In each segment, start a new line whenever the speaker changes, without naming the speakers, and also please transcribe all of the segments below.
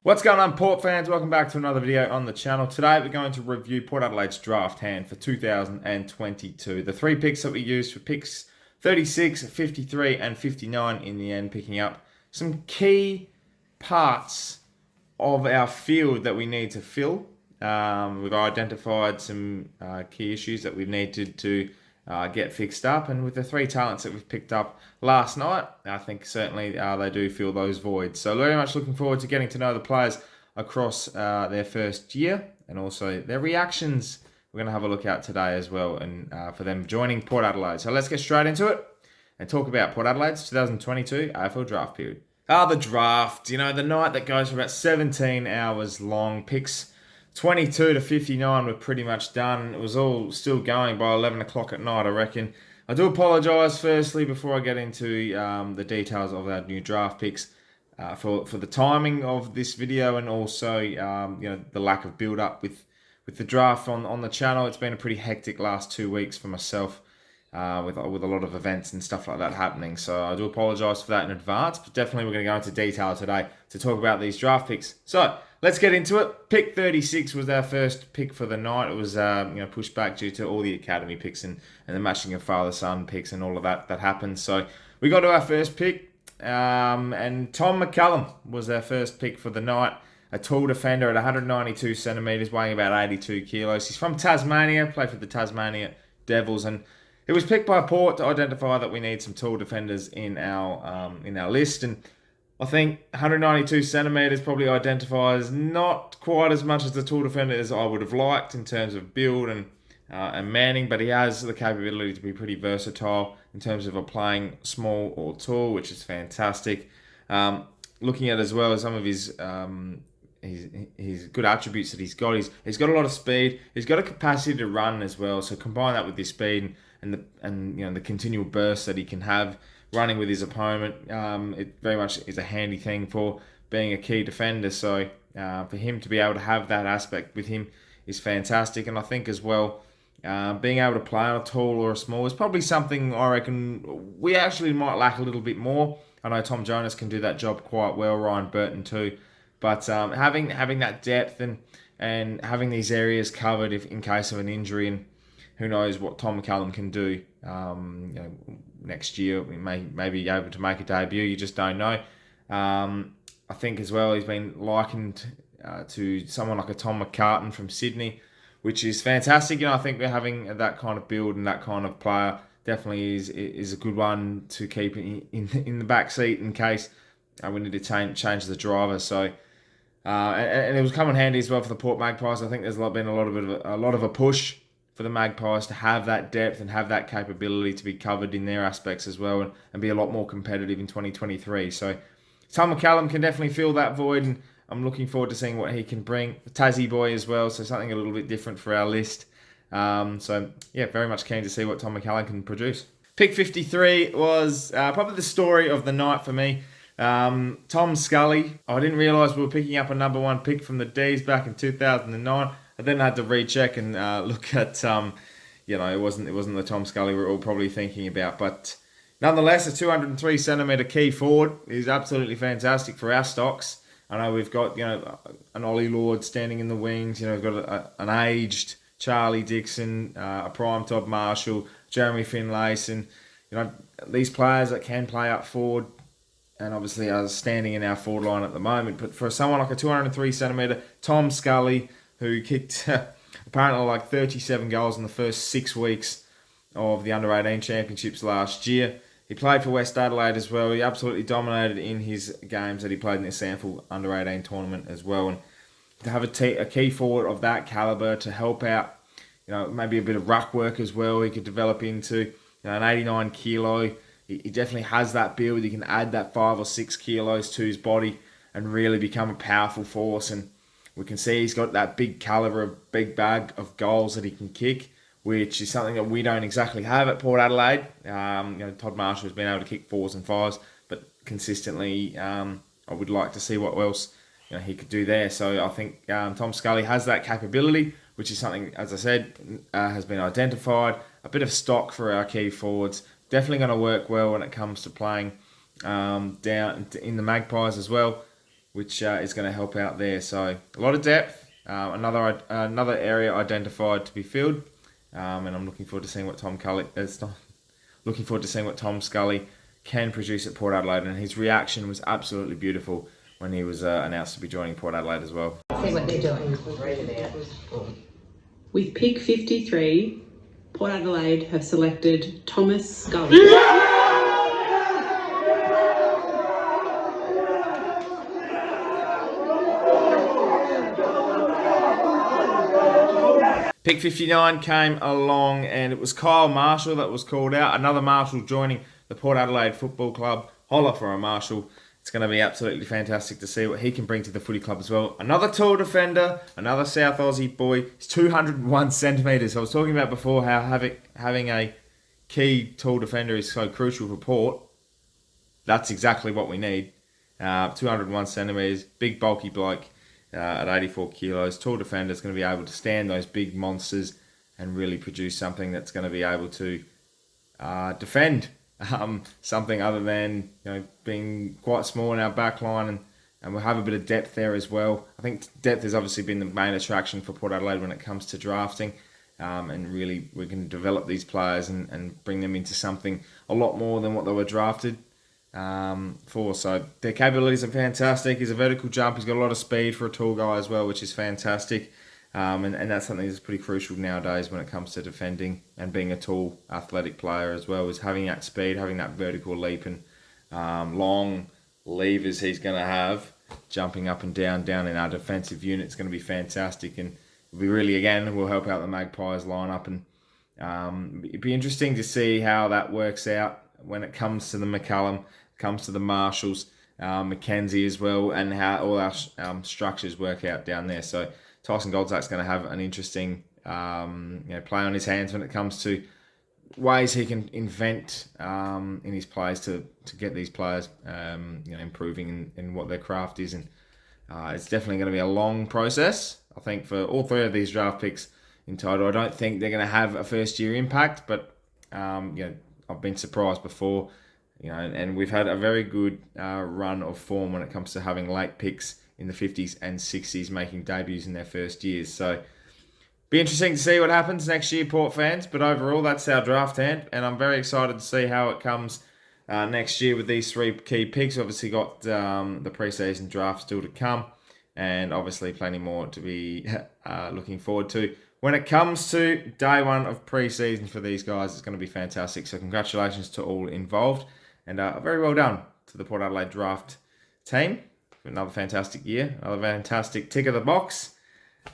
What's going on, Port fans? Welcome back to another video on the channel. Today we're going to review Port Adelaide's draft hand for 2022. The three picks that we used for picks 36, 53 and 59 in the end, picking up some key parts of our field that we need to fill. We've identified some key issues that we needed to get fixed up, and with the three talents that we've picked up last night, I think certainly they do fill those voids. So very much looking forward to getting to know the players across their first year and also their reactions. We're going to have a look at today as well, and for them joining Port Adelaide. So let's get straight into it and talk about Port Adelaide's 2022 AFL Draft period. The draft, the night that goes for about 17 hours long. Picks 22 to 59 were pretty much done. It was all still going by 11 o'clock at night, I reckon. I do apologise firstly before I get into the details of our new draft picks for the timing of this video, and also the lack of build up with the draft on the channel. It's been a pretty hectic last 2 weeks for myself with a lot of events and stuff like that happening. So I do apologise for that in advance, but definitely we're going to go into detail today to talk about these draft picks. So let's get into it. Pick 36 was our first pick for the night. It was pushed back due to all the academy picks and the matching of father-son picks and all of that happened. So we got to our first pick, and Tom McCallum was our first pick for the night. A tall defender at 192 centimetres, weighing about 82 kilos. He's from Tasmania, played for the Tasmania Devils, and it was picked by Port to identify that we need some tall defenders in our list. And I think 192 centimetres probably identifies not quite as much as the tall defender as I would have liked in terms of build and manning, but he has the capability to be pretty versatile in terms of playing small or tall, which is fantastic. Looking at as well as some of his good attributes that he's got. He's got a lot of speed. He's got a capacity to run as well. So combine that with his speed and the continual burst that he can have running with his opponent, it very much is a handy thing for being a key defender. So for him to be able to have that aspect with him is fantastic. And I think as well, being able to play on a tall or a small is probably something I reckon we actually might lack a little bit more. I know Tom Jonas can do that job quite well, Ryan Burton too. But having that depth and having these areas covered in case of an injury, and who knows what Tom McCallum can do. Next year we may be able to make a debut. You just don't know. I think as well he's been likened to someone like a Tom McCartan from Sydney, which is fantastic. I think we're having that kind of build and that kind of player definitely is a good one to keep in the back seat in case we need to change the driver. So. And it was coming handy as well for the Port Magpies. I think there's been a lot of a push for the Magpies to have that depth and have that capability to be covered in their aspects as well, and be a lot more competitive in 2023. So Tom McCallum can definitely fill that void, and I'm looking forward to seeing what he can bring. The Tassie boy as well, so something a little bit different for our list. So yeah, very much keen to see what Tom McCallum can produce. Pick 53 was probably the story of the night for me. Tom Scully. I didn't realise we were picking up a number one pick from the D's back in 2009. I then had to recheck and look at, it wasn't the Tom Scully we're all probably thinking about. But nonetheless, a 203 centimetre key forward is absolutely fantastic for our stocks. I know we've got, an Ollie Lord standing in the wings. We've got an aged Charlie Dixon, a prime Todd Marshall, Jeremy Finlayson. These players that can play up forward, and obviously are standing in our forward line at the moment. But for someone like a 203 centimetre Tom Scully, who kicked apparently like 37 goals in the first 6 weeks of the Under-18 Championships last year. He played for West Adelaide as well. He absolutely dominated in his games that he played in the Sample Under-18 tournament as well. And to have a key forward of that calibre to help out, maybe a bit of ruck work as well, he could develop into an 89 kilo. He definitely has that build. He can add that 5 or 6 kilos to his body and really become a powerful force. And we can see he's got that big calibre, a big bag of goals that he can kick, which is something that we don't exactly have at Port Adelaide. Todd Marshall has been able to kick 4s and 5s, but consistently, I would like to see what else he could do there. So I think Tom Scully has that capability, which is something, as I said, has been identified. A bit of stock for our key forwards. Definitely going to work well when it comes to playing down in the Magpies as well. which is going to help out there. So a lot of depth. Another area identified to be filled, and I'm looking forward to seeing what Tom Scully can produce at Port Adelaide, and his reaction was absolutely beautiful when he was announced to be joining Port Adelaide as well.
See what they're doing. Read it out.
With pick 53, Port Adelaide have selected Thomas Scully.
Pick 59 came along, and it was Kyle Marshall that was called out. Another Marshall joining the Port Adelaide Football Club. Holla for a Marshall. It's going to be absolutely fantastic to see what he can bring to the footy club as well. Another tall defender, another South Aussie boy. He's 201 centimetres. I was talking about before how having a key tall defender is so crucial for Port. That's exactly what we need. 201 centimetres, big bulky bloke at 84 kilos. Tall defender is going to be able to stand those big monsters and really produce something that's going to be able to defend. Something other than being quite small in our back line, and we'll have a bit of depth there as well. I think depth has obviously been the main attraction for Port Adelaide when it comes to drafting, and really we can develop these players and bring them into something a lot more than what they were drafted for. So their capabilities are fantastic. He's a vertical jump. He's got a lot of speed for a tall guy as well, which is fantastic. And that's something that's pretty crucial nowadays when it comes to defending and being a tall, athletic player as well, is having that speed, having that vertical leap and long levers he's going to have, jumping up and down in our defensive unit. It's going to be fantastic, and we really, again, will help out the Magpies lineup. And it'd be interesting to see how that works out when it comes to the McCallum, comes to the Marshalls, Mackenzie as well, and how all our structures work out down there. So Tyson Goldzak's going to have an interesting play on his hands when it comes to ways he can invent in his plays to get these players improving in what their craft is. And it's definitely going to be a long process. I think for all three of these draft picks in total, I don't think they're going to have a first-year impact, but I've been surprised before, and we've had a very good run of form when it comes to having late picks in the 50s and 60s making debuts in their first years. So be interesting to see what happens next year, Port fans. But overall, that's our draft hand, and I'm very excited to see how it comes next year with these three key picks. Obviously got the pre-season draft still to come, and obviously plenty more to be looking forward to. When it comes to day one of pre-season for these guys, it's going to be fantastic. So congratulations to all involved, and very well done to the Port Adelaide draft team. Another fantastic year, another fantastic tick of the box.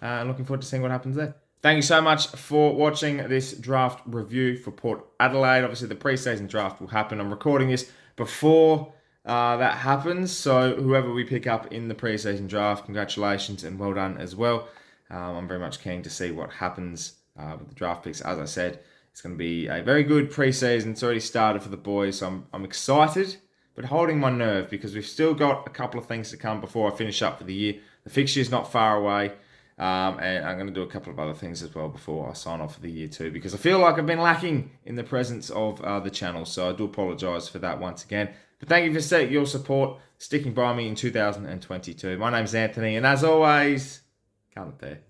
Looking forward to seeing what happens there. Thank you so much for watching this draft review for Port Adelaide. Obviously, the pre-season draft will happen. I'm recording this before that happens, so whoever we pick up in the pre-season draft, congratulations and well done as well. I'm very much keen to see what happens with the draft picks. As I said, it's going to be a very good pre-season. It's already started for the boys, so I'm excited, but holding my nerve because we've still got a couple of things to come before I finish up for the year. The fixture is not far away, and I'm going to do a couple of other things as well before I sign off for the year too, because I feel like I've been lacking in the presence of the channel, so I do apologise for that once again. But thank you for your support, sticking by me in 2022. My name's Anthony, and as always, come up there.